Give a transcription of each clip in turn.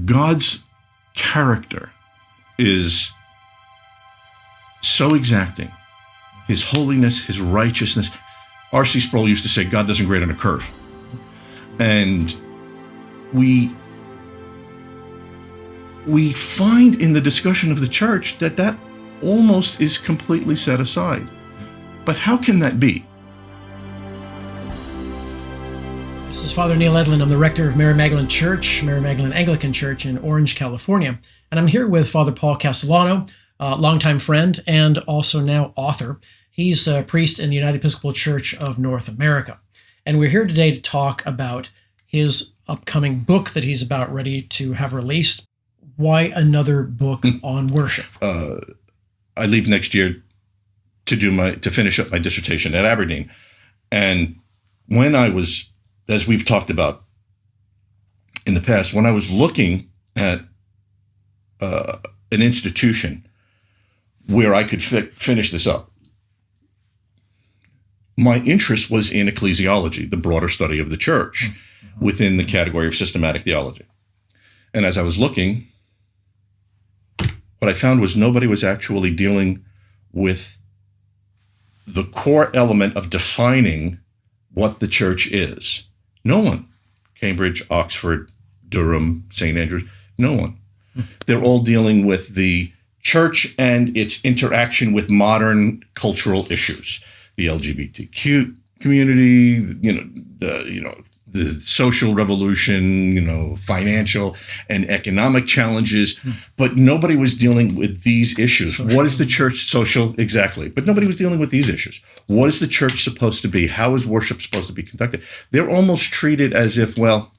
God's character is so exacting. His holiness, his righteousness. R.C. Sproul used to say, God doesn't grade on a curve. And we find in the discussion of the church that almost is completely set aside. But how can that be? This is Father Neil Edlin. I'm the rector of Mary Magdalene Church, Mary Magdalene Anglican Church in Orange, California. And I'm here with Father Paul Castellano, a longtime friend and also now author. He's a priest in the United Episcopal Church of North America. And we're here today to talk about his upcoming book that he's about ready to have released. Why another book on worship? I leave next year to finish up my dissertation at Aberdeen. And when I was, as we've talked about in the past, when I was looking at an institution where I could finish this up, my interest was in ecclesiology, the broader study of the church within the category of systematic theology. And as I was looking, what I found was nobody was actually dealing with the core element of defining what the church is. No one. Cambridge, Oxford, Durham, St. Andrews, no one. They're all dealing with the church and its interaction with modern cultural issues. The LGBTQ community, the social revolution, financial and economic challenges, but nobody was dealing with these issues. Social. What is the church social? Exactly. But nobody was dealing with these issues. What is the church supposed to be? How is worship supposed to be conducted? They're almost treated as if, well,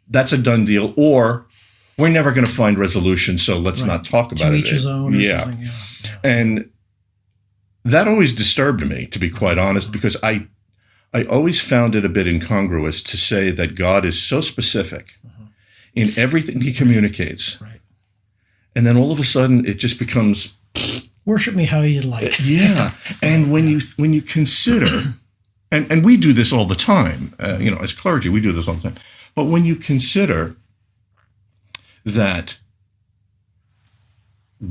that's a done deal, or we're never going to find resolution, so let's not talk about it. To each his own or something. Yeah. And that always disturbed me, to be quite honest, because I always found it a bit incongruous to say that God is so specific in everything he communicates. Right. And then all of a sudden it just becomes worship me how you like. Yeah. And when you consider, and we do this all the time, as clergy, we do this all the time. But when you consider that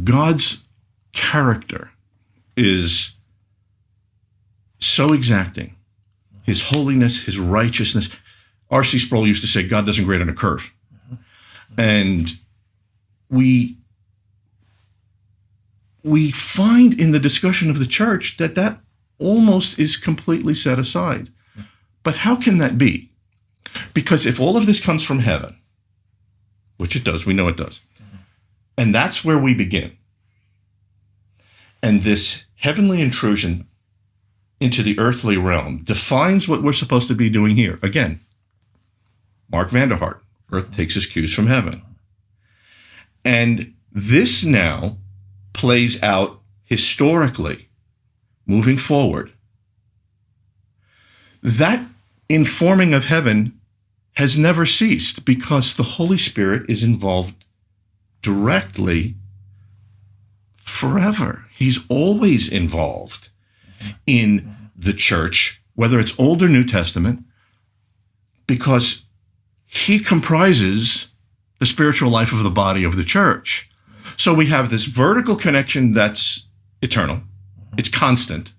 God's character is so exacting, his holiness, his righteousness. R.C. Sproul used to say, God doesn't grade on a curve. And we find in the discussion of the church that almost is completely set aside. But how can that be? Because if all of this comes from heaven, which it does, we know it does, and that's where we begin, and this heavenly intrusion into the earthly realm defines what we're supposed to be doing here. Again, Mark Vanderhart, earth takes its cues from heaven. And this now plays out historically, moving forward. That informing of heaven has never ceased because the Holy Spirit is involved directly forever. He's always involved in the church, whether it's Old or New Testament, because he comprises the spiritual life of the body of the church. So we have this vertical connection that's eternal, it's constant,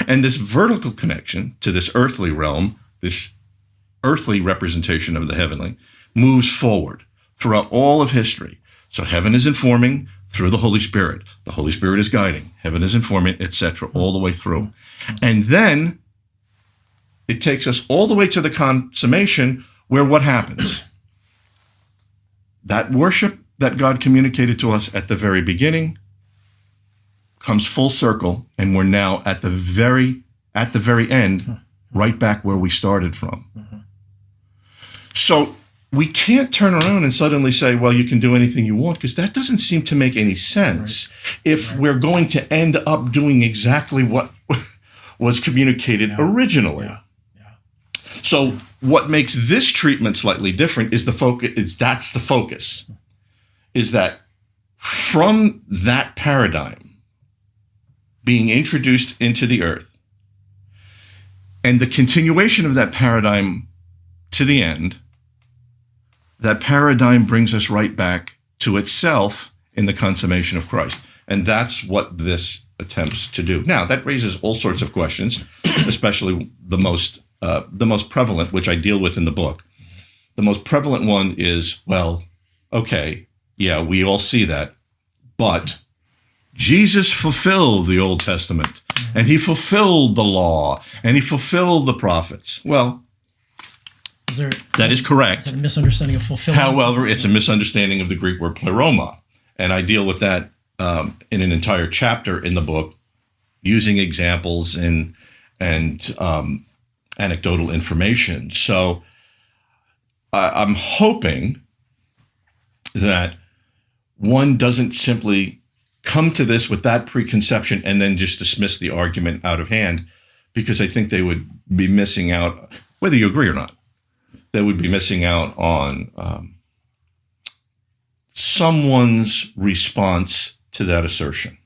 and this vertical connection to this earthly realm, this earthly representation of the heavenly, moves forward throughout all of history. So heaven is informing through the Holy Spirit. The Holy Spirit is guiding. Heaven is informing, etc., all the way through. And then it takes us all the way to the consummation where what happens? That worship that God communicated to us at the very beginning comes full circle, and we're now at the very end, right back where we started from. So we can't turn around and suddenly say, well, you can do anything you want, because that doesn't seem to make any sense if we're going to end up doing exactly what was communicated originally. So what makes this treatment slightly different is that's the focus, is that from that paradigm being introduced into the earth and the continuation of that paradigm to the end, that paradigm brings us right back to itself in the consummation of Christ. And that's what this attempts to do. Now, that raises all sorts of questions, especially the most prevalent, which I deal with in the book. The most prevalent one is, well, okay, yeah, we all see that, but Jesus fulfilled the Old Testament, and he fulfilled the law, and he fulfilled the prophets. Well, that is correct. Is that a misunderstanding of fulfillment? However, it's a misunderstanding of the Greek word pleroma, and I deal with that in an entire chapter in the book, using examples and anecdotal information. So I'm hoping that one doesn't simply come to this with that preconception and then just dismiss the argument out of hand, because I think they would be missing out, whether you agree or not, they would be missing out on someone's response to that assertion.